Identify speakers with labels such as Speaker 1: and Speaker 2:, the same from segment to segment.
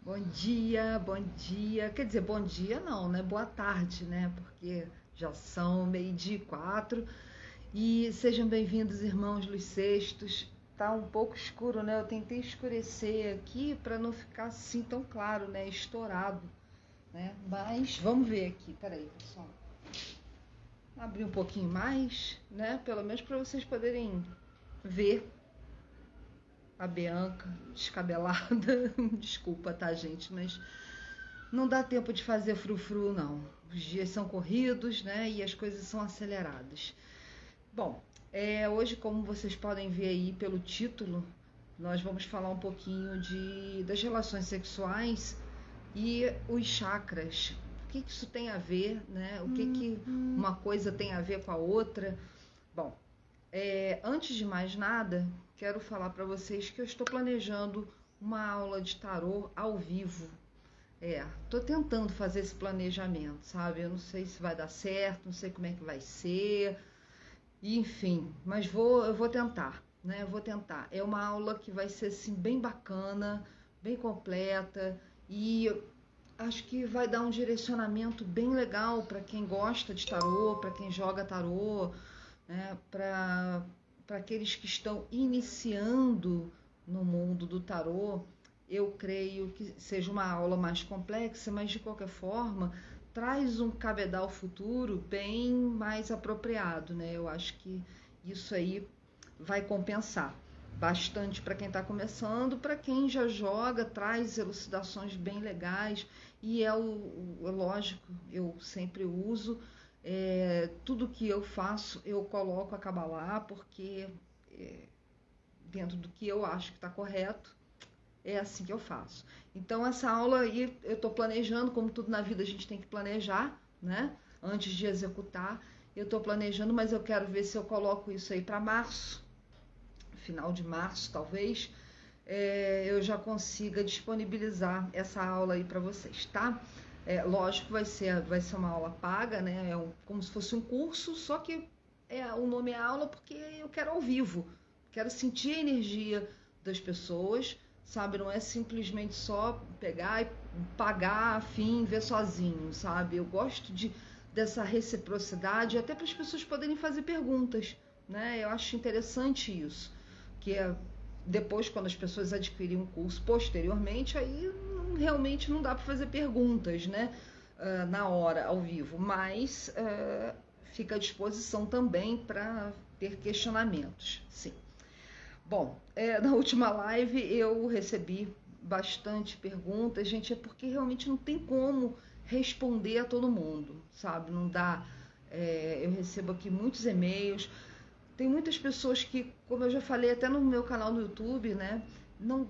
Speaker 1: Bom dia. Quer dizer, bom dia não, né? Boa tarde, né? Porque já são 12:04. E sejam bem-vindos, irmãos Luiz Sextos. Tá um pouco escuro, né? Eu tentei escurecer aqui para não ficar assim tão claro, né? Estourado, né? Mas vamos ver aqui. Peraí, pessoal. Abrir um pouquinho mais, né? Pelo menos para vocês poderem ver a Bianca descabelada. Desculpa, tá, gente? Mas não dá tempo de fazer frufru, não. Os dias são corridos, né? E as coisas são aceleradas. Bom, hoje, como vocês podem ver aí pelo título, nós vamos falar um pouquinho das relações sexuais e os chakras. O que isso tem a ver, né? O que uma coisa tem a ver com a outra? Bom, antes de mais nada, quero falar para vocês que eu estou planejando uma aula de tarô ao vivo. Tô tentando fazer esse planejamento, sabe? Eu não sei se vai dar certo, não sei como é que vai ser, enfim, mas eu vou tentar, né? Eu vou tentar. É uma aula que vai ser assim bem bacana, bem completa e acho que vai dar um direcionamento bem legal para quem gosta de tarô, para quem joga tarô, né? Para aqueles que estão iniciando no mundo do tarô. Eu creio que seja uma aula mais complexa, mas de qualquer forma traz um cabedal futuro bem mais apropriado, né? Eu acho que isso aí vai compensar bastante para quem está começando, para quem já joga, traz elucidações bem legais e lógico, eu sempre uso tudo que eu faço, eu coloco a Kabbalah porque é, dentro do que eu acho que está correto, é assim que eu faço. Então, essa aula aí eu estou planejando, como tudo na vida a gente tem que planejar, né? Antes de executar. Eu estou planejando, mas eu quero ver se eu coloco isso aí para março, final de março talvez, eu já consiga disponibilizar essa aula aí para vocês, tá? Lógico, vai ser uma aula paga, né? Como se fosse um curso, só que o nome é aula porque eu quero ao vivo, quero sentir a energia das pessoas, sabe? Não é simplesmente só pegar e pagar, afim, ver sozinho, sabe? Eu gosto dessa reciprocidade, até para as pessoas poderem fazer perguntas, né? Eu acho interessante isso, que depois, quando as pessoas adquirem um curso posteriormente, aí realmente não dá para fazer perguntas, né? Na hora, ao vivo, mas fica à disposição também para ter questionamentos, sim. Bom, na última live eu recebi bastante perguntas, gente, é porque realmente não tem como responder a todo mundo, sabe? Não dá. Eu recebo aqui muitos e-mails, tem muitas pessoas que, como eu já falei até no meu canal no YouTube, né? Não,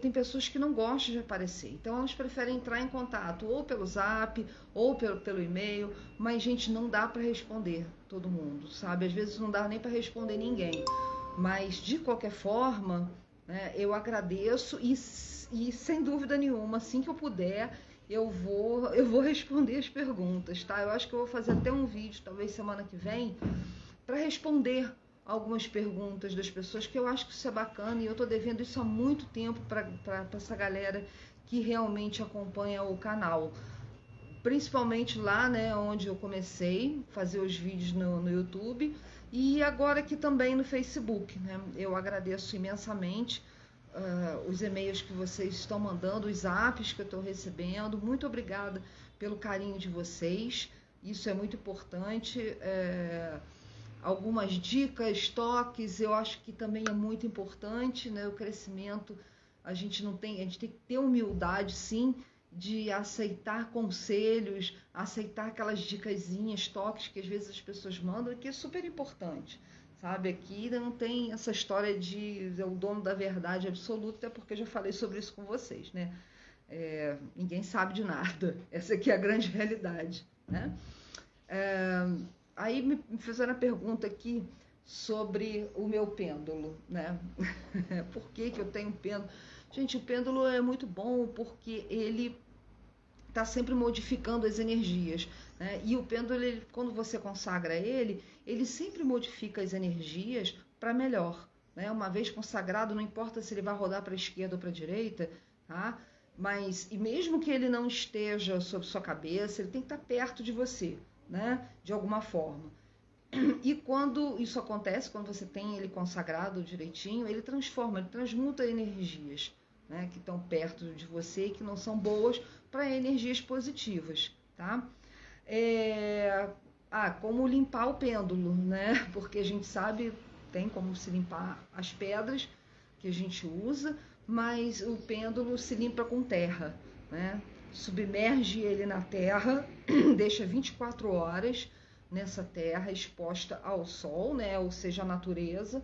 Speaker 1: tem pessoas que não gostam de aparecer, então elas preferem entrar em contato ou pelo zap ou pelo e-mail, mas gente, não dá para responder todo mundo, sabe? Às vezes não dá nem para responder ninguém, mas de qualquer forma, né, eu agradeço e sem dúvida nenhuma, assim que eu puder, eu vou responder as perguntas, tá? Eu acho que eu vou fazer até um vídeo, talvez semana que vem, para responder algumas perguntas das pessoas, que eu acho que isso é bacana e eu estou devendo isso há muito tempo para essa galera que realmente acompanha o canal. Principalmente lá, né, onde eu comecei a fazer os vídeos no YouTube e agora aqui também no Facebook, né? Eu agradeço imensamente os e-mails que vocês estão mandando, os apps que eu estou recebendo. Muito obrigada pelo carinho de vocês. Isso é muito importante. Algumas dicas, toques, eu acho que também é muito importante, né? O crescimento, a gente tem que ter humildade, sim, de aceitar conselhos, aceitar aquelas dicasinhas, toques que às vezes as pessoas mandam, que é super importante, sabe? Aqui não tem essa história de o dono da verdade absoluta, até porque eu já falei sobre isso com vocês, né? Ninguém sabe de nada. Essa aqui é a grande realidade, né? Aí me fizeram a pergunta aqui sobre o meu pêndulo, né? Por que eu tenho um pêndulo? Gente, o pêndulo é muito bom porque ele está sempre modificando as energias, né? E o pêndulo, quando você consagra ele sempre modifica as energias para melhor, né? Uma vez consagrado, não importa se ele vai rodar para a esquerda ou para a direita, tá? e mesmo que ele não esteja sobre sua cabeça, ele tem que estar perto de você, né? De alguma forma. E quando isso acontece, quando você tem ele consagrado direitinho, ele transforma, ele transmuta energias, né, que estão perto de você e que não são boas para energias positivas, tá? Como limpar o pêndulo, né? Porque a gente sabe, tem como se limpar as pedras que a gente usa, mas o pêndulo se limpa com terra, né? Submerge ele na terra, deixa 24 horas nessa terra exposta ao sol, né? Ou seja, à natureza.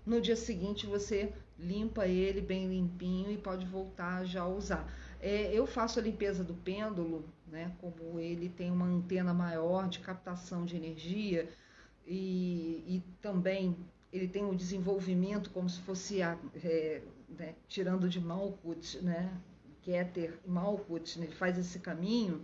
Speaker 1: No dia seguinte você limpa ele bem limpinho e pode voltar já a usar. Eu faço a limpeza do pêndulo, né? Como ele tem uma antena maior de captação de energia e também ele tem um desenvolvimento como se fosse né, tirando de Malkuth, né? Keter e Malkuth, né, ele faz esse caminho,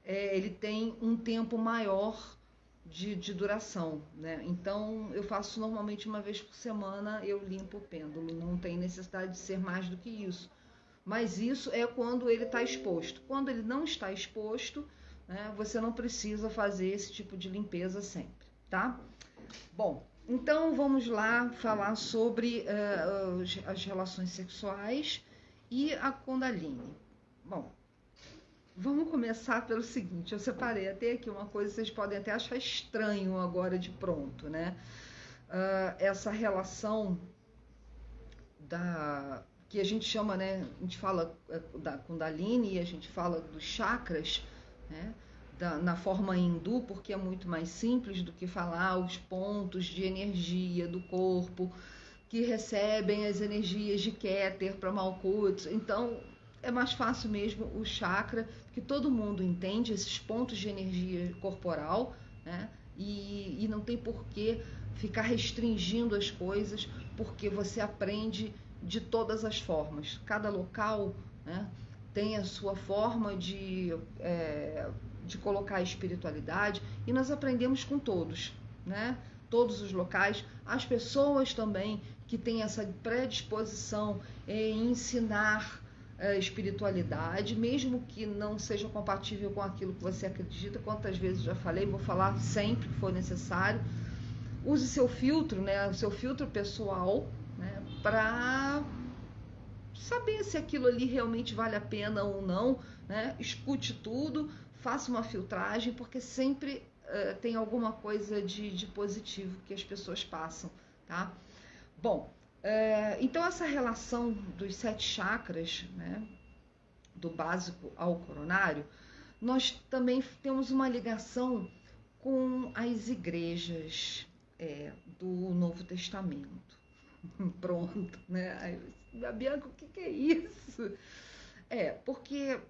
Speaker 1: ele tem um tempo maior de duração, né? Então eu faço normalmente uma vez por semana, eu limpo o pêndulo, não tem necessidade de ser mais do que isso. Mas isso é quando ele está exposto. Quando ele não está exposto, né, você não precisa fazer esse tipo de limpeza sempre, tá? Bom, então vamos lá falar sobre as relações sexuais e a Kundalini. Bom, vamos começar pelo seguinte, eu separei até aqui uma coisa que vocês podem até achar estranho agora de pronto, né? Essa relação que a gente chama, né? A gente fala da Kundalini e a gente fala dos chakras, né? Na forma hindu, porque é muito mais simples do que falar os pontos de energia do corpo que recebem as energias de Keter para Malkuth. Então, é mais fácil mesmo o chakra, que todo mundo entende esses pontos de energia corporal, né? E não tem por que ficar restringindo as coisas, porque você aprende de todas as formas. Cada local, né, tem a sua forma de colocar a espiritualidade, e nós aprendemos com todos, né? Todos os locais, as pessoas também que têm essa predisposição em ensinar espiritualidade, mesmo que não seja compatível com aquilo que você acredita. Quantas vezes já falei, vou falar sempre que for necessário. Use seu filtro, né, o seu filtro pessoal, né, para saber se aquilo ali realmente vale a pena ou não, né? Escute tudo, faça uma filtragem, porque sempre tem alguma coisa de positivo que as pessoas passam, tá? Bom, então essa relação dos 7 chakras, né, do básico ao coronário, nós também temos uma ligação com as igrejas do Novo Testamento. Pronto, né? Aí, Bianca, o que é isso? Porque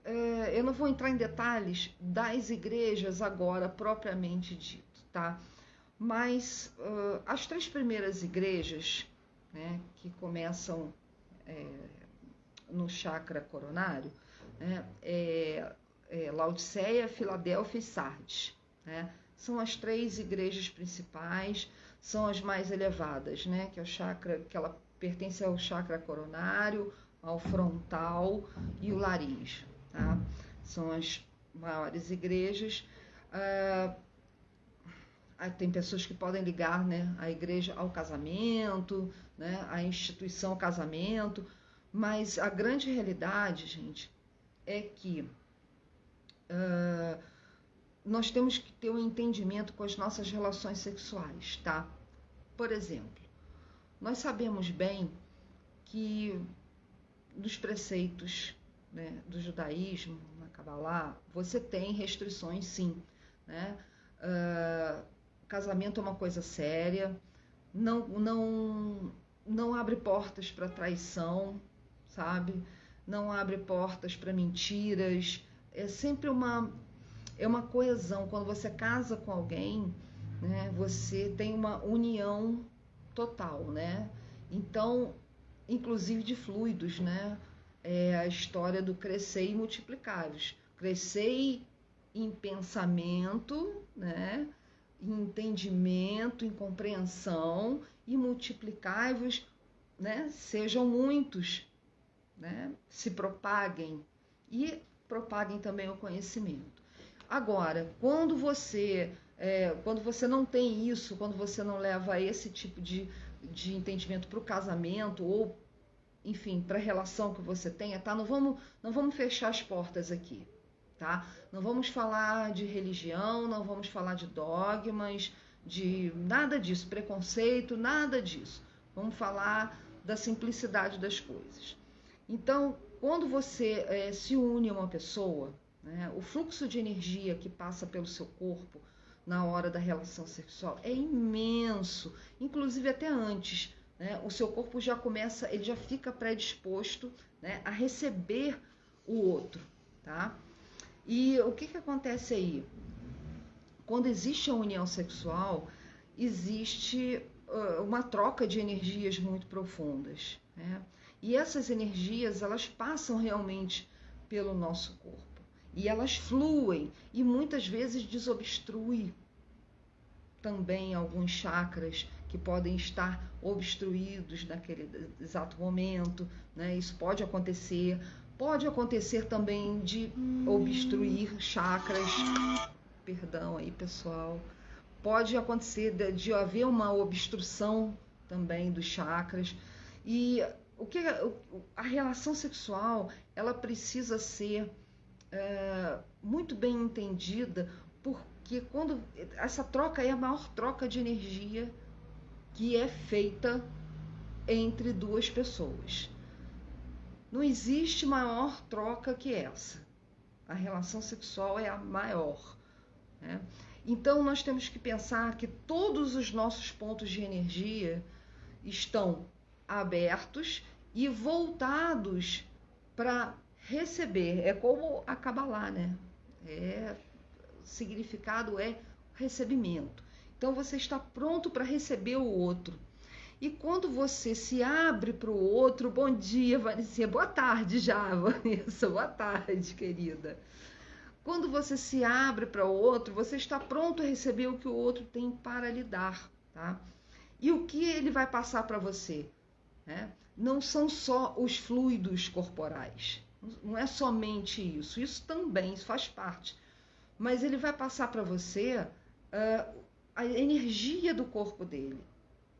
Speaker 1: eu não vou entrar em detalhes das igrejas agora propriamente dito, tá? Mas as 3 primeiras igrejas, né, que começam no chakra coronário, né, Laodiceia, Filadélfia e Sardes, né? São as 3 igrejas principais, são as mais elevadas, né? Que é o chakra, que ela pertence ao chakra coronário, ao frontal e o laríngeo, tá? São as maiores igrejas. Tem pessoas que podem ligar, né, a igreja ao casamento, né, a instituição ao casamento, mas a grande realidade, gente, é que nós temos que ter um entendimento com as nossas relações sexuais, tá? Por exemplo, nós sabemos bem que nos preceitos, né, do judaísmo, na Kabbalah, você tem restrições, sim, né? Casamento é uma coisa séria, não abre portas para traição, sabe? Não abre portas para mentiras. É sempre uma coesão. Quando você casa com alguém, né, você tem uma união total, né? Então, inclusive de fluidos, né? É a história do crescer e multiplicar-vos. Crescer em pensamento, né? Em entendimento, em compreensão, e multiplicai-vos, né? Sejam muitos, né? Se propaguem, e propaguem também o conhecimento. Agora, quando você não tem isso, quando você não leva esse tipo de entendimento para o casamento ou, enfim, para a relação que você tenha, tá? Não vamos fechar as portas aqui, tá? Não vamos falar de religião, não vamos falar de dogmas, de nada disso, preconceito, nada disso. Vamos falar da simplicidade das coisas. Então, quando você se une a uma pessoa, né, o fluxo de energia que passa pelo seu corpo na hora da relação sexual é imenso, inclusive até antes, né, o seu corpo já começa, ele já fica predisposto, né, a receber o outro, tá? E o que acontece aí? Quando existe a união sexual, existe uma troca de energias muito profundas, né? E essas energias, elas passam realmente pelo nosso corpo. E elas fluem e muitas vezes desobstruem também alguns chakras que podem estar obstruídos naquele exato momento, né? Isso pode acontecer. Pode acontecer também de obstruir chakras. Perdão aí, pessoal. Pode acontecer de haver uma obstrução também dos chakras. E a relação sexual, ela precisa ser muito bem entendida, porque quando essa troca é a maior troca de energia que é feita entre duas pessoas. Não existe maior troca que essa. A relação sexual é a maior, né? Então nós temos que pensar que todos os nossos pontos de energia estão abertos e voltados para receber. É como a Kabbalah, né? O significado é recebimento. Então você está pronto para receber o outro. E quando você se abre para o outro, bom dia, Vanessa, boa tarde já, Vanessa, boa tarde, querida. Quando você se abre para o outro, você está pronto a receber o que o outro tem para lhe dar, tá? E o que ele vai passar para você, né? Não são só os fluidos corporais, não é somente isso, isso também faz parte, mas ele vai passar para você a energia do corpo dele,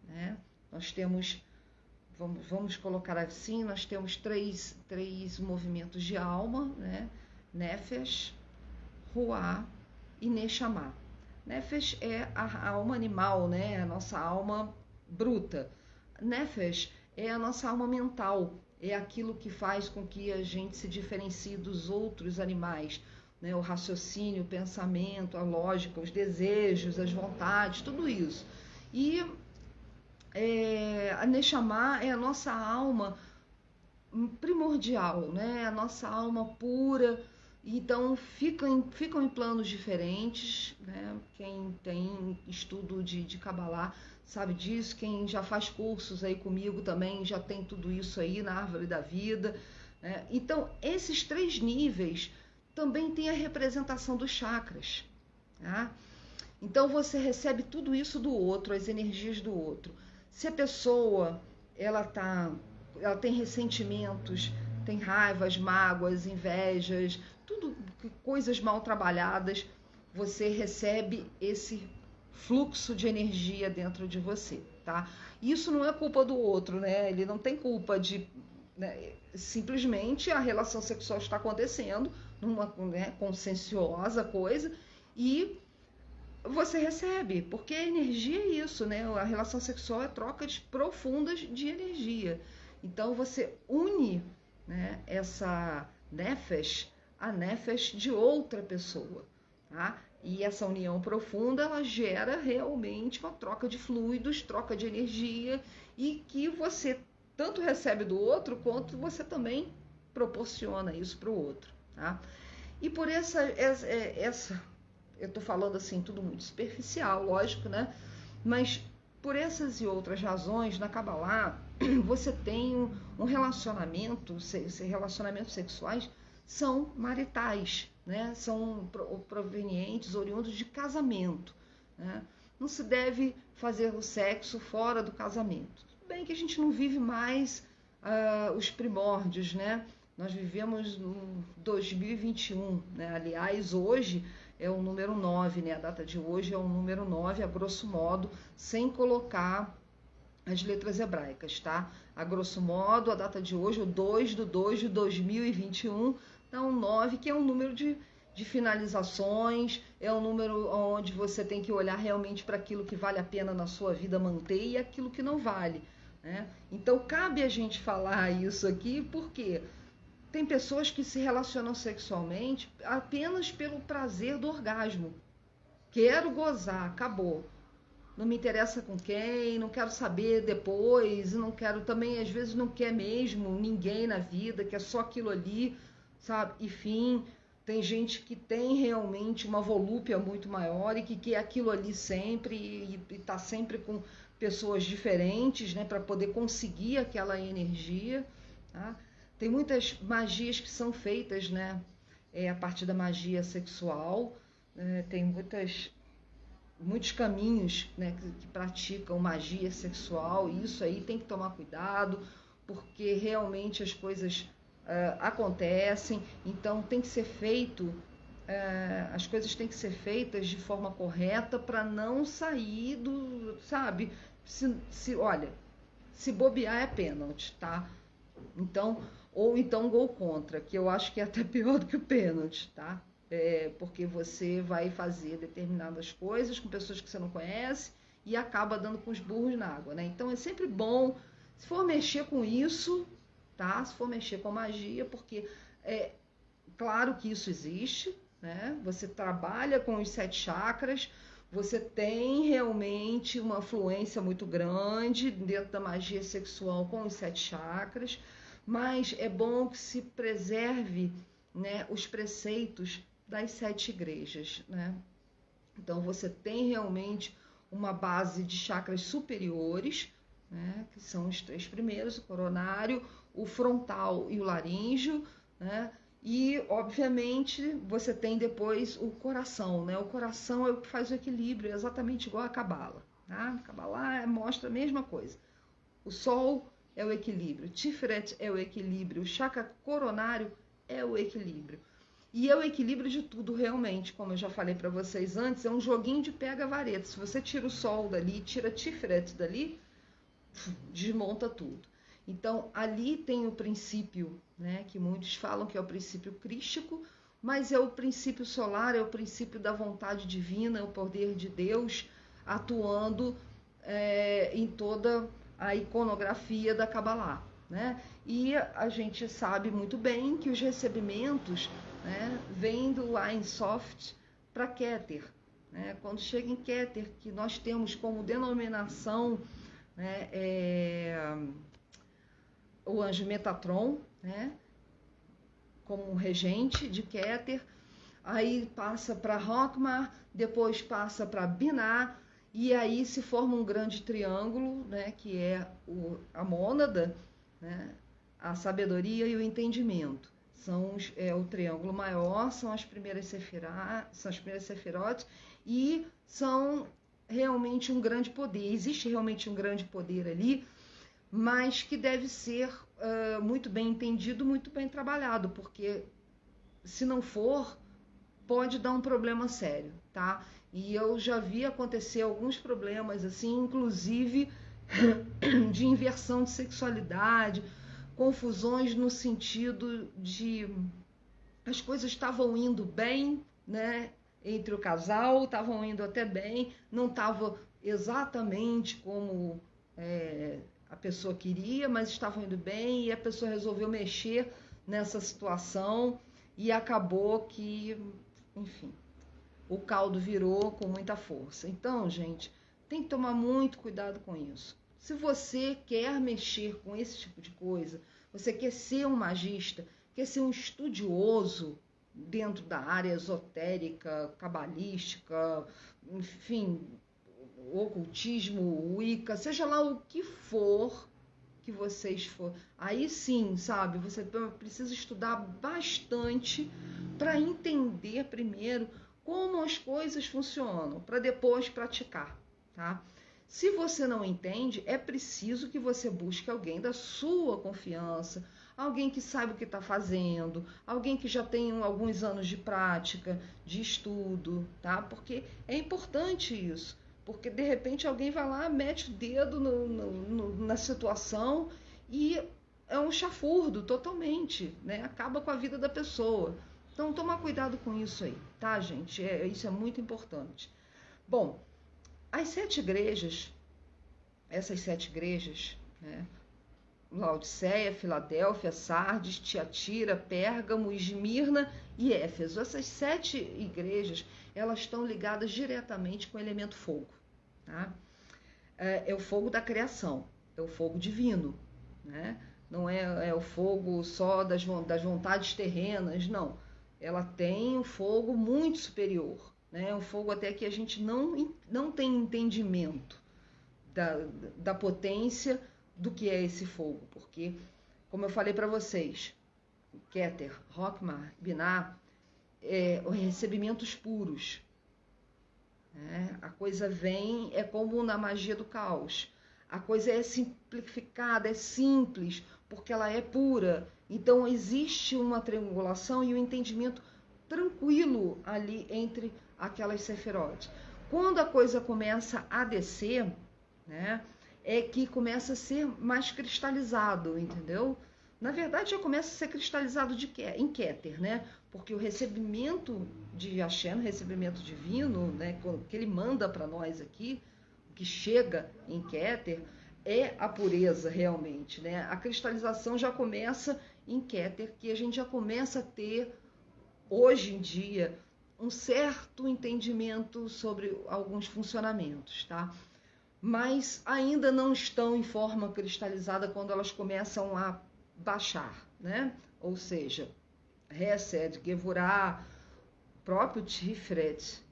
Speaker 1: né? Nós temos, vamos colocar assim, nós temos três movimentos de alma, né? Nefesh, Ruá e Neshama. Nefesh é a alma animal, né? A nossa alma bruta. Nefesh é a nossa alma mental, é aquilo que faz com que a gente se diferencie dos outros animais, né? O raciocínio, o pensamento, a lógica, os desejos, as vontades, tudo isso. E a Neshama é a nossa alma primordial, né? A nossa alma pura. Então ficam em planos diferentes, né? Quem tem estudo de Kabbalah sabe disso, quem já faz cursos aí comigo também já tem tudo isso aí na árvore da vida, né? Então esses 3 níveis também tem a representação dos chakras, tá? Então você recebe tudo isso do outro, as energias do outro. Se a pessoa ela tem ressentimentos, tem raivas, mágoas, invejas, tudo coisas mal trabalhadas, você recebe esse fluxo de energia dentro de você, tá? Isso não é culpa do outro, né? Ele não tem culpa de, né? Simplesmente a relação sexual está acontecendo numa, né, conscienciosa coisa e você recebe, porque a energia é isso, né? A relação sexual é trocas profundas de energia. Então você une, né, essa nefesh a nefesh de outra pessoa, tá? E essa união profunda, ela gera realmente uma troca de fluidos, troca de energia, e que você tanto recebe do outro, quanto você também proporciona isso para o outro, tá? E por essa eu estou falando assim, tudo muito superficial, lógico, né? Mas por essas e outras razões, na Kabbalah, você tem um relacionamento, relacionamentos sexuais são maritais, né? São provenientes, oriundos de casamento, né? Não se deve fazer o sexo fora do casamento. Tudo bem que a gente não vive mais os primórdios, né? Nós vivemos no 2021, né? Aliás, hoje é o número 9, né? A data de hoje é o número 9, a grosso modo, sem colocar as letras hebraicas, tá? A grosso modo, a data de hoje, o 2/2 de 2021, dá um 9, que é um número de finalizações, é um número onde você tem que olhar realmente para aquilo que vale a pena na sua vida manter e aquilo que não vale, né? Então, cabe a gente falar isso aqui, porque tem pessoas que se relacionam sexualmente apenas pelo prazer do orgasmo. Quero gozar, acabou. Não me interessa com quem, não quero saber depois, não quero também, às vezes não quer mesmo ninguém na vida, quer só aquilo ali, sabe? Enfim, tem gente que tem realmente uma volúpia muito maior e que quer aquilo ali sempre e tá sempre com pessoas diferentes, né, para poder conseguir aquela energia, tá? Tem muitas magias que são feitas, né, a partir da magia sexual, tem muitos caminhos, né, que praticam magia sexual, e isso aí tem que tomar cuidado, porque realmente as coisas acontecem, então tem que ser feito, as coisas têm que ser feitas de forma correta para não sair do, sabe, olha, se bobear é pênalti, tá? Então, ou então gol contra, que eu acho que é até pior do que o pênalti, tá? Porque você vai fazer determinadas coisas com pessoas que você não conhece e acaba dando com os burros na água, né? Então é sempre bom, se for mexer com isso, tá? Se for mexer com magia, porque é claro que isso existe, né? Você trabalha com os 7 chakras, você tem realmente uma fluência muito grande dentro da magia sexual com os 7 chakras, mas é bom que se preserve, né, os preceitos das 7 igrejas, né? Então você tem realmente uma base de chakras superiores, né, que são os 3 primeiros, o coronário, o frontal e o laríngeo, né? E, obviamente, você tem depois o coração, né? O coração é o que faz o equilíbrio, é exatamente igual a Cabala, tá? A Cabala mostra a mesma coisa. O sol é o equilíbrio, Tiferet é o equilíbrio, o chakra coronário é o equilíbrio. E é o equilíbrio de tudo realmente, como eu já falei para vocês antes, é um joguinho de pega-vareta. Se você tira o sol dali, tira Tiferet dali, desmonta tudo. Então, ali tem o princípio, né, que muitos falam que é o princípio crístico, mas é o princípio solar, é o princípio da vontade divina, é o poder de Deus atuando em toda a iconografia da Kabbalah, né? E a gente sabe muito bem que os recebimentos, né, vêm do Ein Sof para Keter, né? Quando chega em Keter, que nós temos como denominação, né, o anjo Metatron, né, como um regente de Keter, aí passa para Rockmar, depois passa para Binah, e aí se forma um grande triângulo, né, que é a mônada, né, a sabedoria e o entendimento. O triângulo maior, são as primeiras sefirot, e são realmente um grande poder. Existe realmente um grande poder ali, mas que deve ser muito bem entendido, muito bem trabalhado, porque se não for, pode dar um problema sério, tá? E eu já vi acontecer alguns problemas, assim, inclusive de inversão de sexualidade, confusões no sentido de as coisas estavam indo bem, né, entre o casal, estavam indo até bem, não estava exatamente como a pessoa queria, mas estavam indo bem, e a pessoa resolveu mexer nessa situação e acabou que, enfim, o caldo virou com muita força. Então, gente, tem que tomar muito cuidado com isso. Se você quer mexer com esse tipo de coisa, você quer ser um magista, quer ser um estudioso dentro da área esotérica, cabalística, enfim, ocultismo, Wicca, seja lá o que for que vocês for, aí sim, sabe, você precisa estudar bastante para entender primeiro como as coisas funcionam, para depois praticar, tá? Se você não entende, é preciso que você busque alguém da sua confiança, alguém que saiba o que está fazendo, alguém que já tem alguns anos de prática, de estudo, tá? Porque é importante isso, porque de repente alguém vai lá, mete o dedo na situação e é um chafurdo totalmente, né? Acaba com a vida da pessoa. Então, tomar cuidado com isso aí, tá, gente? Isso é muito importante. Bom, as 7 igrejas, essas 7 igrejas, né? Laodiceia, Filadélfia, Sardes, Tiatira, Pérgamo, Esmirna e Éfeso. Essas 7 igrejas, elas estão ligadas diretamente com o elemento fogo, tá? É o fogo da criação, é o fogo divino, né? Não é o fogo só das vontades terrenas, não. Ela tem um fogo muito superior, né? Um fogo até que a gente não tem entendimento da potência do que é esse fogo, porque, como eu falei para vocês, Keter, Rockmar, Binah, recebimentos puros, né? A coisa vem, é como na magia do caos, a coisa é simplificada, é simples, porque ela é pura, então existe uma triangulação e um entendimento tranquilo ali entre aquelas sefirotes. Quando a coisa começa a descer, né, é que começa a ser mais cristalizado, entendeu? Na verdade, já começa a ser cristalizado em Keter, né? Porque o recebimento de Hashem, o recebimento divino, né, que ele manda para nós aqui, o que chega em Keter, é a pureza realmente, né? A cristalização já começa em Keter, que a gente já começa a ter, hoje em dia, um certo entendimento sobre alguns funcionamentos, tá? Mas ainda não estão em forma cristalizada quando elas começam a baixar, né? Ou seja, Hesed, Gevurah, próprio Tiferet,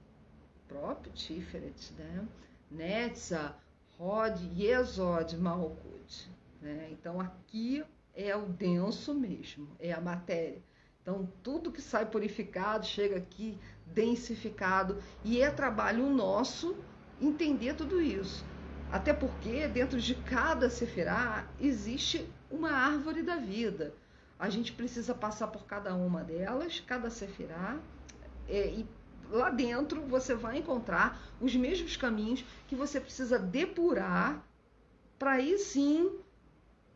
Speaker 1: né? Netza, Hod, Yesod, Malkut, né? Então aqui é o denso mesmo, é a matéria. Então tudo que sai purificado chega aqui densificado e é trabalho nosso entender tudo isso. Até porque dentro de cada sefirá existe uma árvore da vida. A gente precisa passar por cada uma delas, cada sefirá, e lá dentro você vai encontrar os mesmos caminhos que você precisa depurar para aí sim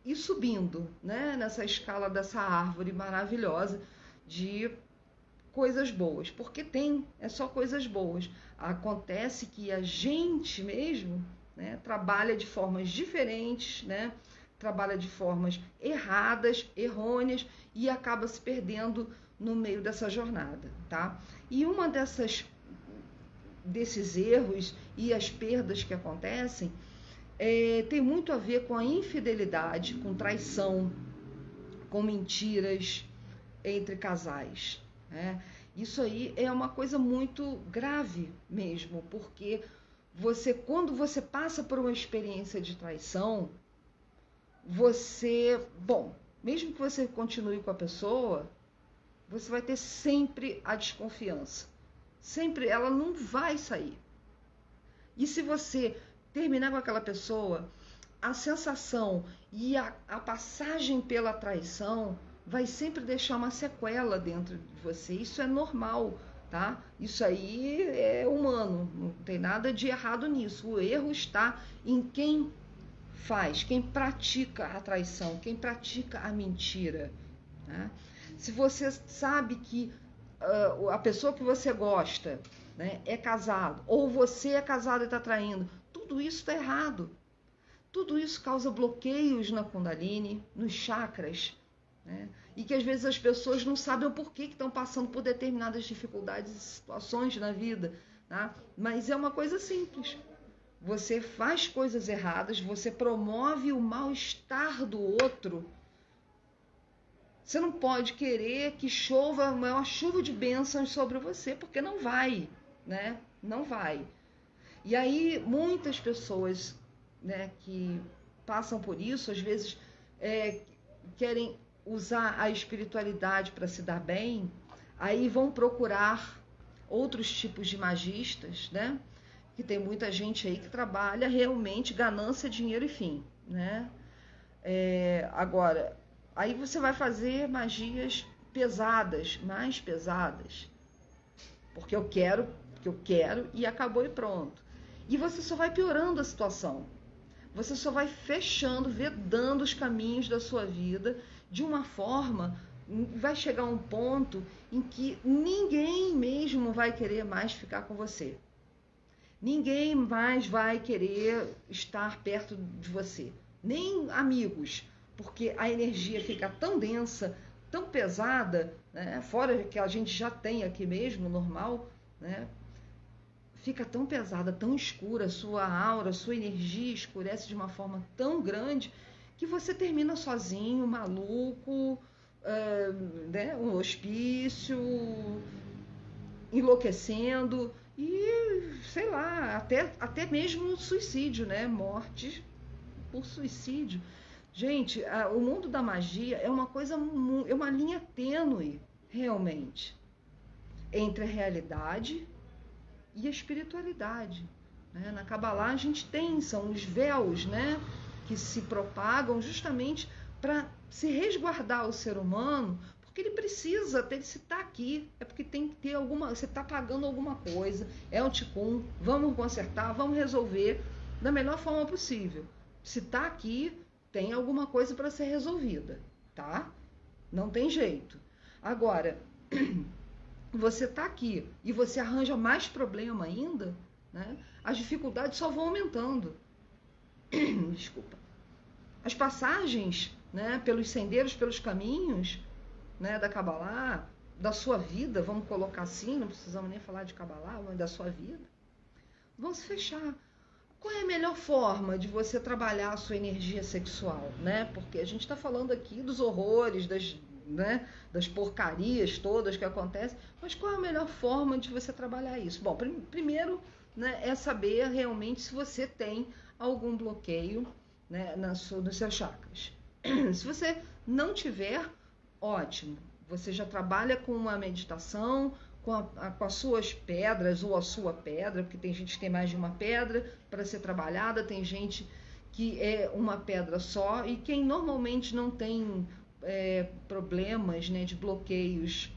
Speaker 1: ir subindo, né? Nessa escala dessa árvore maravilhosa de coisas boas. Porque é só coisas boas. Acontece que a gente mesmo, né, trabalha de formas diferentes, né, trabalha de formas erradas, errôneas e acaba se perdendo no meio dessa jornada, tá? E uma desses erros e as perdas que acontecem tem muito a ver com a infidelidade, com traição, com mentiras entre casais, né? Isso aí é uma coisa muito grave mesmo, porque quando você passa por uma experiência de traição, mesmo que você continue com a pessoa, você vai ter sempre a desconfiança. Sempre, ela não vai sair. E se você terminar com aquela pessoa, a sensação e a passagem pela traição vai sempre deixar uma sequela dentro de você. Isso é normal, tá? Isso aí é humano, não tem nada de errado nisso. O erro está em quem faz, quem pratica a traição, quem pratica a mentira, né? Se você sabe que a pessoa que você gosta, né, é casado, ou você é casado e está traindo, tudo isso está errado. Tudo isso causa bloqueios na Kundalini, nos chakras, né? E que às vezes as pessoas não sabem o porquê que estão passando por determinadas dificuldades e situações na vida, tá? Mas é uma coisa simples. Você faz coisas erradas, você promove o mal-estar do outro. Você não pode querer que chova uma chuva de bênçãos sobre você, porque não vai, né? Não vai. E aí muitas pessoas, né, que passam por isso, às vezes querem usar a espiritualidade para se dar bem, aí vão procurar outros tipos de magistas, né? Que tem muita gente aí que trabalha realmente ganância, dinheiro e fim, né? Agora, Aí você vai fazer magias pesadas, mais pesadas, porque eu quero, e acabou e pronto. E você só vai piorando a situação. Você só vai fechando, vedando os caminhos da sua vida de uma forma, vai chegar um ponto em que ninguém mesmo vai querer mais ficar com você. Ninguém mais vai querer estar perto de você, nem amigos, porque a energia fica tão densa, tão pesada, né? Fora que a gente já tem aqui mesmo, normal, né? Fica tão pesada, tão escura, sua aura, sua energia escurece de uma forma tão grande que você termina sozinho, maluco, né? Um hospício, enlouquecendo e, sei lá, até mesmo suicídio, né? Morte por suicídio. Gente, o mundo da magia é uma coisa, é uma linha tênue, realmente, entre a realidade e a espiritualidade. Né? Na Kabbalah a gente são os véus, né? Que se propagam justamente para se resguardar o ser humano, porque ele precisa, se está aqui, é porque tem que ter você está pagando alguma coisa, é um tikkun, vamos consertar, vamos resolver da melhor forma possível. Se está aqui, tem alguma coisa para ser resolvida, tá? Não tem jeito. Agora, você está aqui e você arranja mais problema ainda, né? As dificuldades só vão aumentando. Desculpa. As passagens, né, pelos sendeiros, pelos caminhos, né, da Kabbalah, da sua vida, vamos colocar assim, não precisamos nem falar de Kabbalah, mas da sua vida, vão se fechar. Qual é a melhor forma de você trabalhar a sua energia sexual, né? Porque a gente está falando aqui dos horrores, né, das porcarias todas que acontecem, mas qual é a melhor forma de você trabalhar isso? Bom, primeiro, né, é saber realmente se você tem algum bloqueio, né, nos seus chakras. Se você não tiver, ótimo, você já trabalha com uma meditação, com as suas pedras ou a sua pedra, porque tem gente que tem mais de uma pedra para ser trabalhada, tem gente que é uma pedra só, e quem normalmente não tem problemas, né, de bloqueios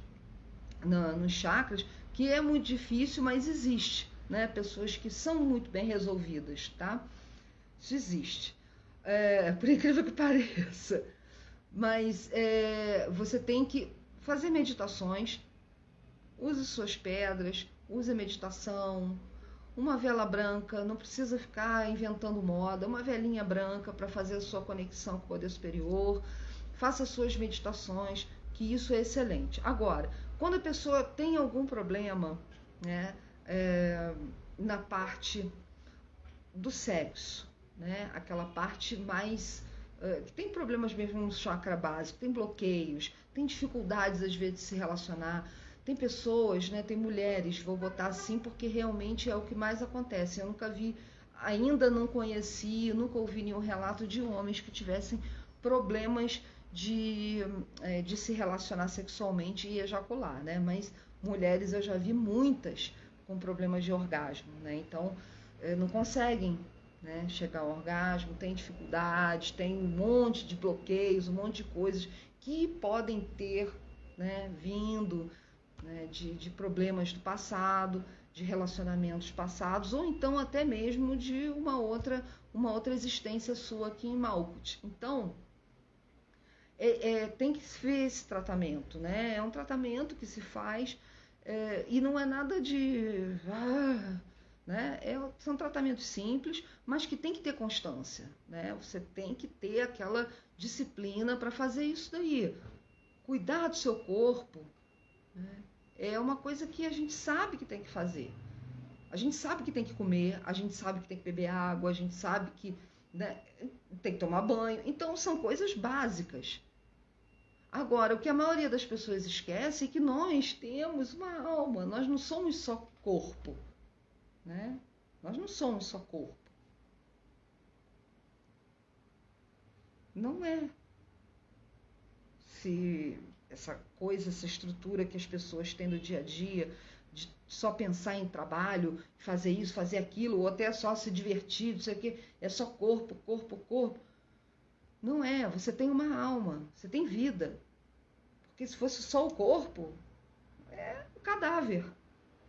Speaker 1: nos chakras, que é muito difícil, mas existe, né? Pessoas que são muito bem resolvidas, tá? Isso existe, por incrível que pareça. Mas você tem que fazer meditações, use suas pedras, use a meditação, uma vela branca, não precisa ficar inventando moda, uma velinha branca para fazer a sua conexão com o poder superior, faça suas meditações, que isso é excelente. Agora, quando a pessoa tem algum problema, né, na parte do sexo, né, aquela parte mais que tem problemas mesmo no chakra básico, tem bloqueios, tem dificuldades às vezes de se relacionar, tem pessoas, né, tem mulheres, vou botar assim porque realmente é o que mais acontece. Eu nunca vi, ainda não conheci, nunca ouvi nenhum relato de homens que tivessem problemas de se relacionar sexualmente e ejacular, né? Mas mulheres eu já vi muitas com problemas de orgasmo, né? Então não conseguem, né, chegar ao orgasmo, tem dificuldades, tem um monte de bloqueios, um monte de coisas que podem ter, né, vindo, né, de problemas do passado, de relacionamentos passados, ou então até mesmo de uma outra existência sua aqui em Malkuth. Então, tem que se ver esse tratamento, né? É um tratamento que se faz e não é nada de... né? São tratamentos simples, mas que tem que ter constância, né? Você tem que ter aquela disciplina para fazer isso daí. Cuidar do seu corpo, né? É uma coisa que a gente sabe que tem que fazer. A gente sabe que tem que comer, a gente sabe que tem que beber água, a gente sabe que, né, tem que tomar banho. Então, são coisas básicas. Agora, o que a maioria das pessoas esquece é que nós temos uma alma, nós não somos só corpo, né? Nós não somos só corpo. Não é. Se essa coisa, essa estrutura que as pessoas têm no dia a dia, de só pensar em trabalho, fazer isso, fazer aquilo, ou até só se divertir, não sei o quê, é só corpo, corpo, corpo. Não é, você tem uma alma, você tem vida. Porque se fosse só o corpo, é um cadáver.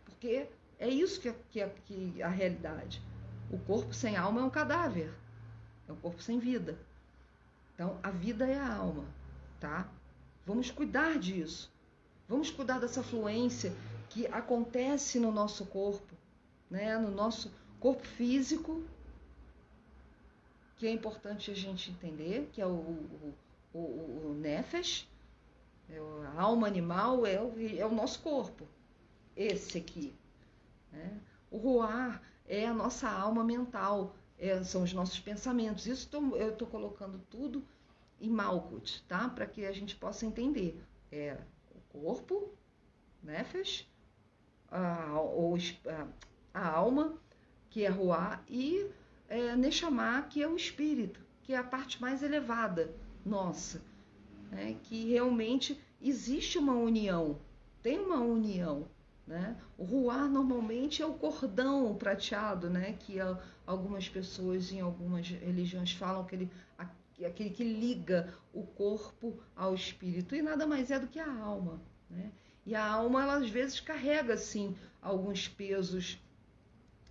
Speaker 1: Porque é isso que é a realidade. O corpo sem alma é um cadáver. É um corpo sem vida. Então, a vida é a alma, tá? Vamos cuidar disso. Vamos cuidar dessa fluência que acontece no nosso corpo, né? No nosso corpo físico, que é importante a gente entender, que é o nefesh, a alma animal é o nosso corpo, esse aqui, né? O ruar é a nossa alma mental, são os nossos pensamentos. Isso eu estou colocando tudo em Malkut, tá? Para que a gente possa entender. O corpo, nefesh, a alma, que é ruar, e Neshama, que é o espírito, que é a parte mais elevada nossa, né? Que realmente existe uma união, tem uma união, né? O ruar normalmente é o cordão prateado, né? Que algumas pessoas em algumas religiões falam que aquele que liga o corpo ao espírito, e nada mais é do que a alma, né? E a alma, ela às vezes carrega assim alguns pesos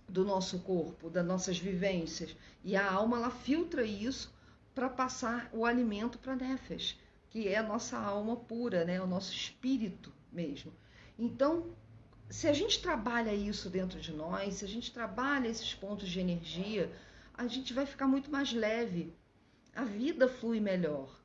Speaker 1: do nosso corpo, das nossas vivências, e a alma, ela filtra isso para passar o alimento para a nefesh, que é a nossa alma pura, né? O nosso espírito mesmo. Então, se a gente trabalha isso dentro de nós, se a gente trabalha esses pontos de energia, a gente vai ficar muito mais leve, a vida flui melhor.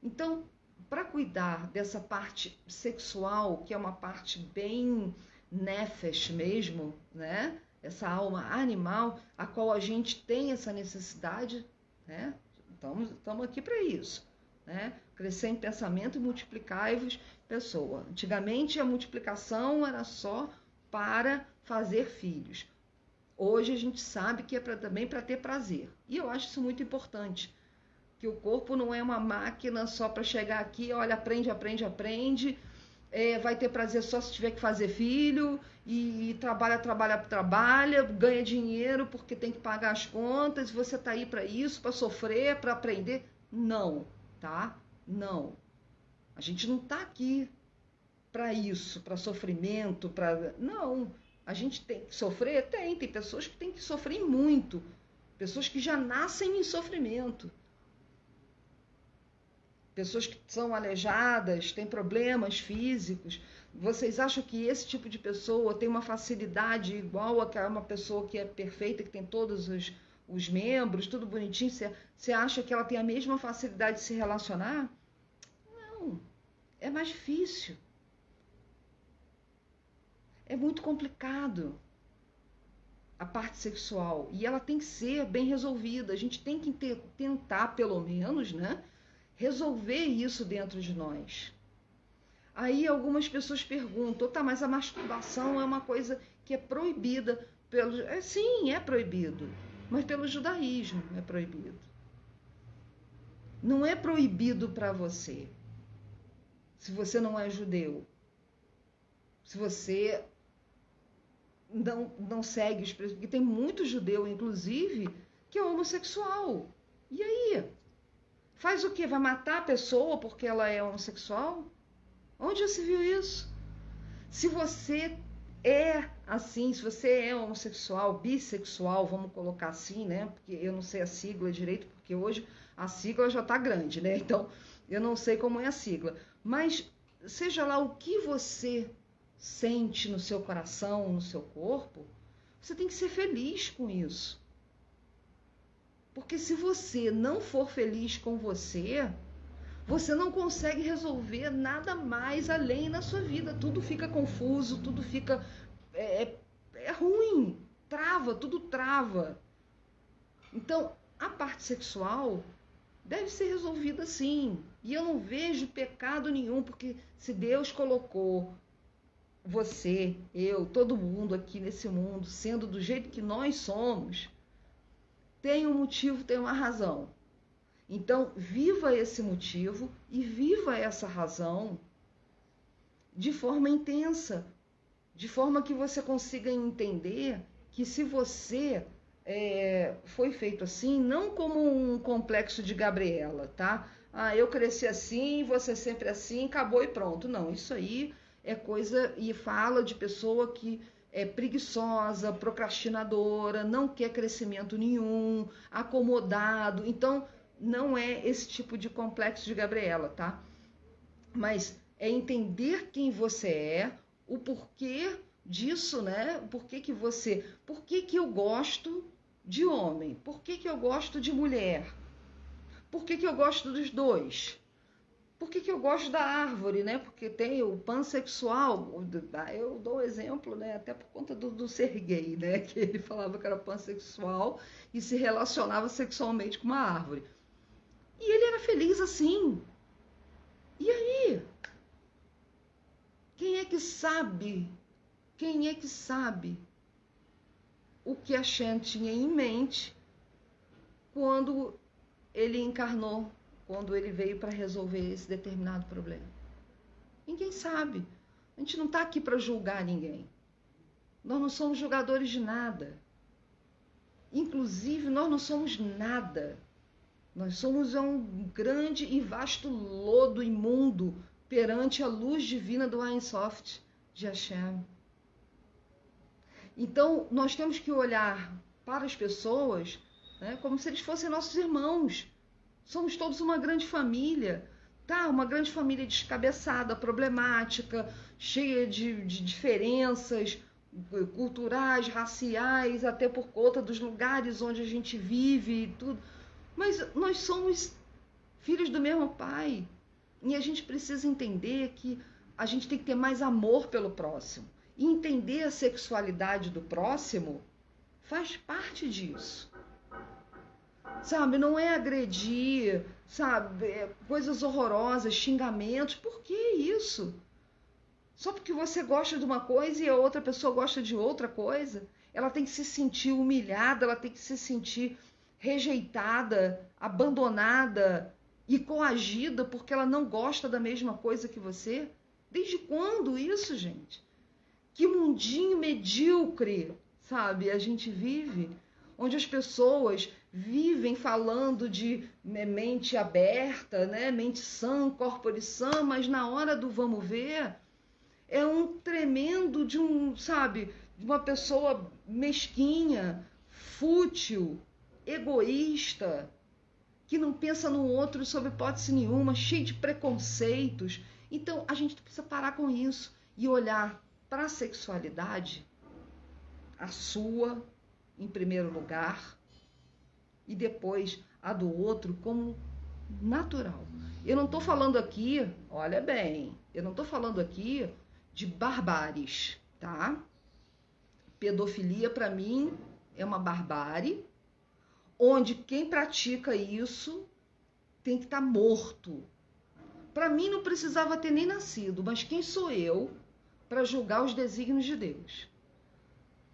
Speaker 1: Então, para cuidar dessa parte sexual, que é uma parte bem nefesh mesmo, né? Essa alma animal, a qual a gente tem essa necessidade, né? Estamos aqui para isso, né? Crescer em pensamento e multiplicai-vos, pessoa. Antigamente a multiplicação era só para fazer filhos. Hoje a gente sabe que é também para ter prazer. E eu acho isso muito importante, que o corpo não é uma máquina só para chegar aqui, olha, aprende, vai ter prazer só se tiver que fazer filho, e trabalha, ganha dinheiro porque tem que pagar as contas, e você está aí para isso, para sofrer, para aprender. Não, tá? Não. A gente não está aqui para isso, para sofrimento, para... Não, a gente tem que sofrer? Tem pessoas que têm que sofrer muito, pessoas que já nascem em sofrimento. Pessoas que são aleijadas, têm problemas físicos. Vocês acham que esse tipo de pessoa tem uma facilidade igual a uma pessoa que é perfeita, que tem todos os membros, tudo bonitinho? Você acha que ela tem a mesma facilidade de se relacionar? Não, é mais difícil. É muito complicado a parte sexual. E ela tem que ser bem resolvida. A gente tem que tentar, pelo menos, né? Resolver isso dentro de nós. Aí algumas pessoas perguntam, tá, mas a masturbação é uma coisa que é proibida pelo... Sim, é proibido, mas pelo judaísmo é proibido. Não é proibido para você, se você não é judeu, se você não segue os preços, porque tem muito judeu, inclusive, que é homossexual. E aí? Faz o quê? Vai matar a pessoa porque ela é homossexual? Onde já se viu isso? Se você é assim, se você é homossexual, bissexual, vamos colocar assim, né? Porque eu não sei a sigla direito, porque hoje a sigla já está grande, né? Então, eu não sei como é a sigla. Mas, seja lá o que você sente no seu coração, no seu corpo, você tem que ser feliz com isso. Porque se você não for feliz com você não consegue resolver nada mais além na sua vida. Tudo fica confuso, tudo fica... É ruim, trava, tudo trava. Então, a parte sexual deve ser resolvida sim. E eu não vejo pecado nenhum, porque se Deus colocou você, eu, todo mundo aqui nesse mundo, sendo do jeito que nós somos, tem um motivo, tem uma razão. Então, viva esse motivo e viva essa razão de forma intensa, de forma que você consiga entender que se você foi feito assim, não como um complexo de Gabriela, tá? Ah, eu cresci assim, você sempre assim, acabou e pronto. Não, isso aí é coisa e fala de pessoa que é preguiçosa, procrastinadora, não quer crescimento nenhum, acomodado. Então, não é esse tipo de complexo de Gabriela, tá? Mas é entender quem você é, o porquê disso, né? Por que que eu gosto de homem? Por que que eu gosto de mulher? Por que que eu gosto dos dois? Por que que eu gosto da árvore, né? Porque tem o pansexual, eu dou o exemplo, né? Até por conta do Serguei, né? Que ele falava que era pansexual e se relacionava sexualmente com uma árvore. E ele era feliz assim. E aí? Quem é que sabe? Quem é que sabe o que a Shen tinha em mente quando ele encarnou, quando ele veio para resolver esse determinado problema? Ninguém sabe. A gente não está aqui para julgar ninguém. Nós não somos julgadores de nada. Inclusive, nós não somos nada. Nós somos um grande e vasto lodo imundo perante a luz divina do Ein Sof, de Hashem. Então, nós temos que olhar para as pessoas, né, como se eles fossem nossos irmãos. Somos todos uma grande família, tá? Uma grande família descabeçada, problemática, cheia de diferenças culturais, raciais, até por conta dos lugares onde a gente vive e tudo. Mas nós somos filhos do mesmo pai. E a gente precisa entender que a gente tem que ter mais amor pelo próximo. E entender a sexualidade do próximo faz parte disso. Sabe, não é agredir, sabe, coisas horrorosas, xingamentos. Por que isso? Só porque você gosta de uma coisa e a outra pessoa gosta de outra coisa? Ela tem que se sentir humilhada, ela tem que se sentir rejeitada, abandonada e coagida porque ela não gosta da mesma coisa que você? Desde quando isso, gente? Que mundinho medíocre, sabe, a gente vive, onde as pessoas vivem falando de mente aberta, né, mente sã, corpore sã, mas na hora do vamos ver, é um tremendo de sabe, de uma pessoa mesquinha, fútil, egoísta, que não pensa no outro sob hipótese nenhuma, cheio de preconceitos. Então, a gente precisa parar com isso e olhar para a sexualidade, a sua, em primeiro lugar, e depois a do outro como natural. Eu não estou falando aqui, olha bem, eu não estou falando aqui de barbáries, tá? Pedofilia, para mim, é uma barbárie, onde quem pratica isso tem que estar morto. Para mim, não precisava ter nem nascido, mas quem sou eu para julgar os desígnios de Deus?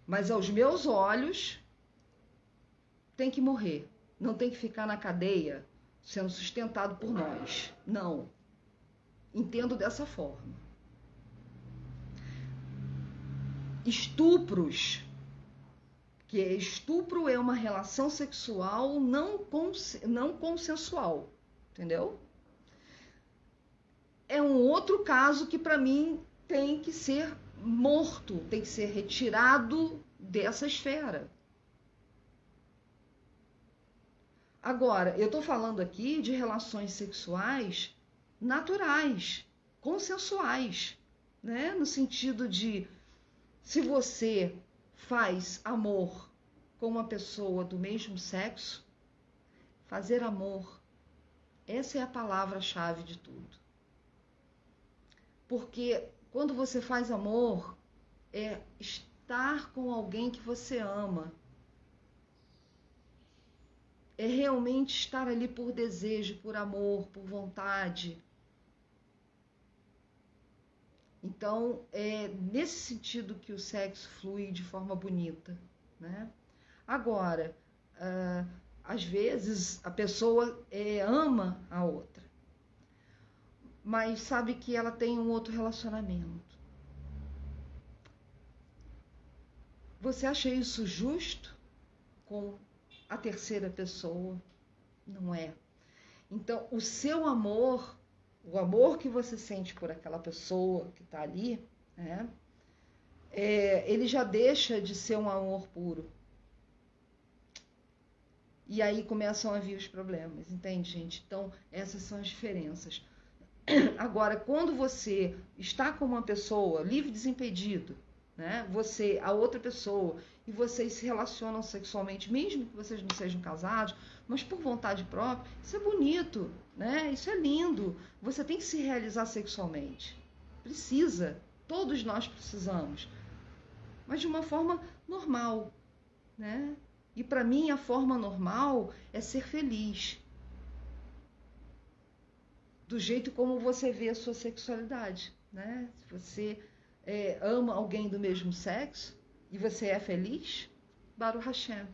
Speaker 1: Mas aos meus olhos, tem que morrer. Não tem que ficar na cadeia sendo sustentado por nós. Não. Entendo dessa forma. Estupros, que estupro é uma relação sexual não consensual, entendeu? É um outro caso que para mim tem que ser morto, tem que ser retirado dessa esfera. Agora, eu estou falando aqui de relações sexuais naturais, consensuais, né? No sentido de, se você faz amor com uma pessoa do mesmo sexo, fazer amor, essa é a palavra-chave de tudo. Porque quando você faz amor, é estar com alguém que você ama. É realmente estar ali por desejo, por amor, por vontade. Então, é nesse sentido que o sexo flui de forma bonita, né? Agora, às vezes a pessoa ama a outra, mas sabe que ela tem um outro relacionamento. Você acha isso justo? com a terceira pessoa. Não é. Então, o seu amor, o amor que você sente por aquela pessoa que está ali, né, ele já deixa de ser um amor puro. E aí começam a vir os problemas, entende, gente? Então, essas são as diferenças. Agora, quando você está com uma pessoa livre, desimpedido, né? Você, a outra pessoa, e vocês se relacionam sexualmente, mesmo que vocês não sejam casados, mas por vontade própria, isso é bonito, né? Isso é lindo. Você tem que se realizar sexualmente. Precisa. Todos nós precisamos. Mas de uma forma normal, né? E para mim a forma normal é ser feliz. Do jeito como você vê a sua sexualidade, né? Se você ama alguém do mesmo sexo e você é feliz, Baruch Hashem.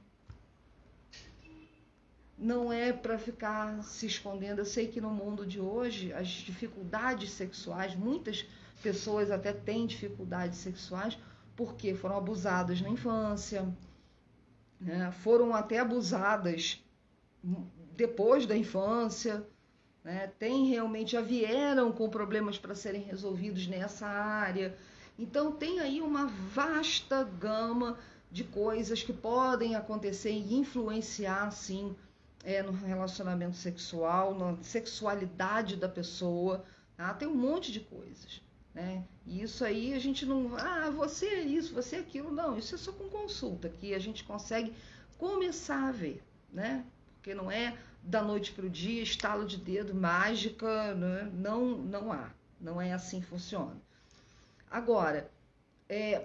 Speaker 1: Não é para ficar se escondendo. Eu sei que no mundo de hoje, as dificuldades sexuais, muitas pessoas até têm dificuldades sexuais porque foram abusadas na infância, né? Foram até abusadas depois da infância, né? Já vieram com problemas para serem resolvidos nessa área. Então tem aí uma vasta gama de coisas que podem acontecer e influenciar, sim, no relacionamento sexual, na sexualidade da pessoa, tá? Tem um monte de coisas, né? E isso aí a gente não... você é isso, você é aquilo. Não, isso é só com consulta que a gente consegue começar a ver, né? Porque não é da noite para o dia, estalo de dedo, mágica, né? Não há. Não é assim que funciona. Agora,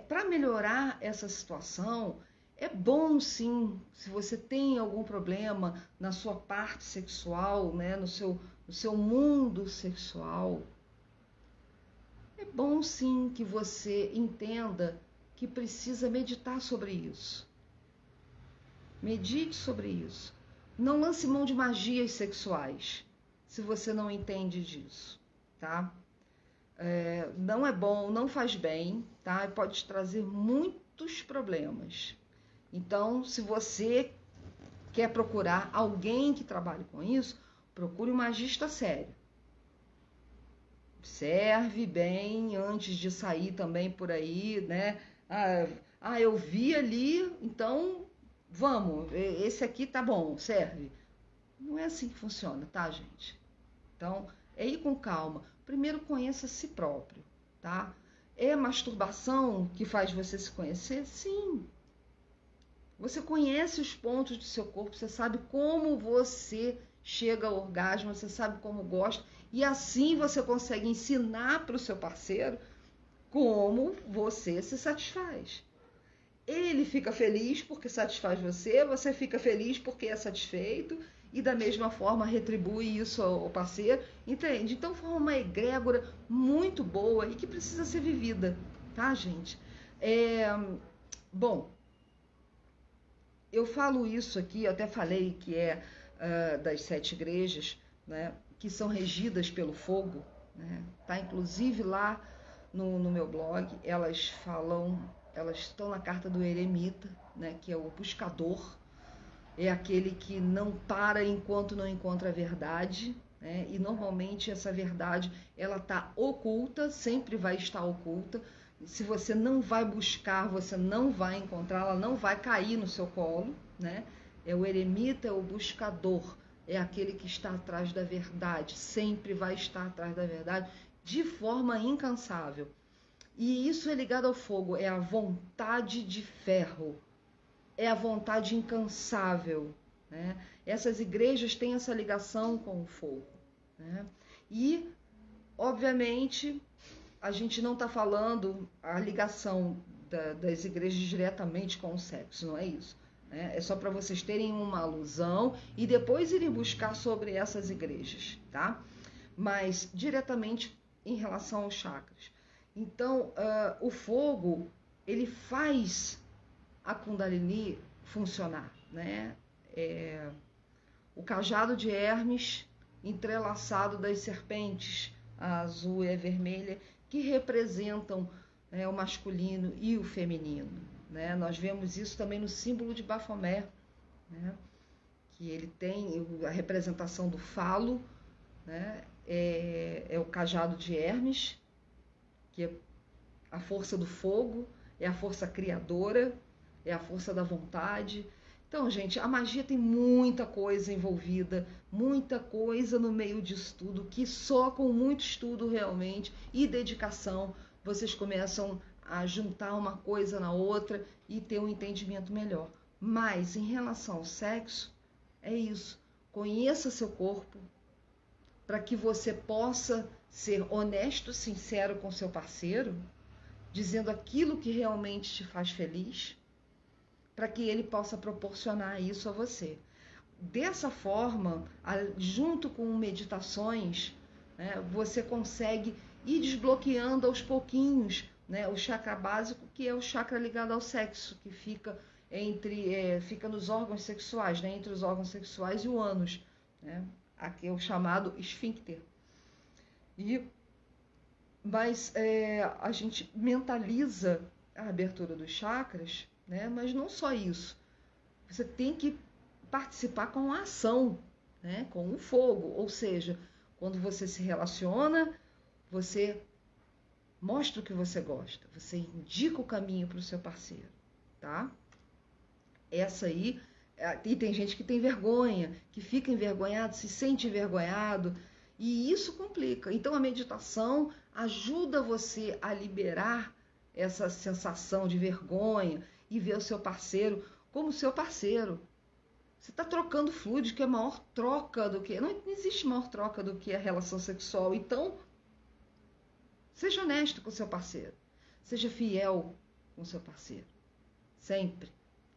Speaker 1: para melhorar essa situação, é bom sim, se você tem algum problema na sua parte sexual, né, no seu mundo sexual, é bom sim que você entenda que precisa meditar sobre isso. Medite sobre isso. Não lance mão de magias sexuais, se você não entende disso, tá? Não é bom, não faz bem, tá? Pode te trazer muitos problemas. Então, se você quer procurar alguém que trabalhe com isso, procure um magista sério. Observe bem antes de sair também por aí, né? Eu vi ali, então vamos, esse aqui tá bom, serve. Não é assim que funciona, tá, gente? Então, é ir com calma. Primeiro, conheça a si próprio, tá? É masturbação que faz você se conhecer? Sim. Você conhece os pontos do seu corpo, você sabe como você chega ao orgasmo, você sabe como gosta, e assim você consegue ensinar para o seu parceiro como você se satisfaz. Ele fica feliz porque satisfaz você, você fica feliz porque é satisfeito, e da mesma forma retribui isso ao parceiro, entende? Então forma uma egrégora muito boa e que precisa ser vivida, tá, gente? Bom, eu falo isso aqui, eu até falei que das 7 igrejas, né, que são regidas pelo fogo, né? Tá inclusive lá no meu blog, elas estão na carta do eremita, né, que é o buscador, é aquele que não para enquanto não encontra a verdade, né? E normalmente essa verdade ela está oculta, sempre vai estar oculta. Se você não vai buscar, você não vai encontrar, ela não vai cair no seu colo, né? É o eremita, é o buscador, é aquele que está atrás da verdade, sempre vai estar atrás da verdade de forma incansável. E isso é ligado ao fogo, é a vontade de ferro, é a vontade incansável, né? Essas igrejas têm essa ligação com o fogo, né? E, obviamente, a gente não está falando a ligação das igrejas diretamente com o sexo, não é isso, né? É só para vocês terem uma alusão e depois irem buscar sobre essas igrejas, tá? Mas diretamente em relação aos chakras. Então, o fogo, ele faz a Kundalini funcionar, né? O cajado de Hermes entrelaçado das serpentes, a azul e a vermelha, que representam, né, o masculino e o feminino, né? Nós vemos isso também no símbolo de Baphomet, né? Que ele tem a representação do falo, né? É o cajado de Hermes, que é a força do fogo, é a força criadora, é a força da vontade. Então, gente, a magia tem muita coisa envolvida, muita coisa no meio disso tudo, que só com muito estudo realmente e dedicação vocês começam a juntar uma coisa na outra e ter um entendimento melhor. Mas em relação ao sexo, é isso. Conheça seu corpo para que você possa ser honesto, sincero com seu parceiro, dizendo aquilo que realmente te faz feliz, para que ele possa proporcionar isso a você. Dessa forma, junto com meditações, né, você consegue ir desbloqueando aos pouquinhos, né, o chakra básico, que é o chakra ligado ao sexo, que fica fica nos órgãos sexuais, né, entre os órgãos sexuais e o ânus, né, aqui é o chamado esfíncter. Mas a gente mentaliza a abertura dos chakras, né, mas não só isso. Você tem que participar com a ação, né, com o fogo, ou seja, quando você se relaciona, você mostra o que você gosta, você indica o caminho para o seu parceiro, tá? Essa aí, e tem gente que tem vergonha, que fica envergonhado, se sente envergonhado, e isso complica. Então a meditação ajuda você a liberar essa sensação de vergonha e ver o seu parceiro como seu parceiro. Você está trocando fluido, que é maior troca do que... Não existe maior troca do que a relação sexual. Então, seja honesto com o seu parceiro. Seja fiel com o seu parceiro. Sempre.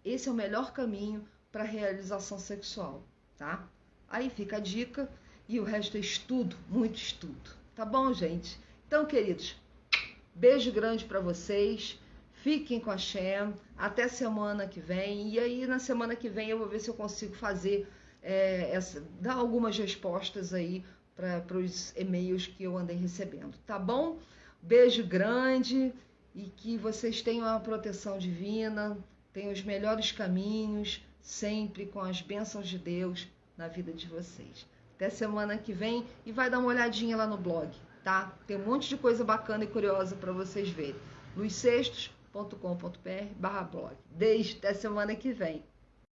Speaker 1: Esse é o melhor caminho para a realização sexual, tá? Aí fica a dica e o resto é estudo, muito estudo. Tá bom, gente? Então, queridos, beijo grande para vocês. Fiquem com a Shem, até semana que vem. E aí, na semana que vem, eu vou ver se eu consigo fazer, dar algumas respostas aí para os e-mails que eu andei recebendo, tá bom? Beijo grande e que vocês tenham a proteção divina, tenham os melhores caminhos, sempre com as bênçãos de Deus na vida de vocês. Até semana que vem e vai dar uma olhadinha lá no blog, tá? Tem um monte de coisa bacana e curiosa para vocês verem. luizsextos.com.br/blog. Beijo, até semana que vem.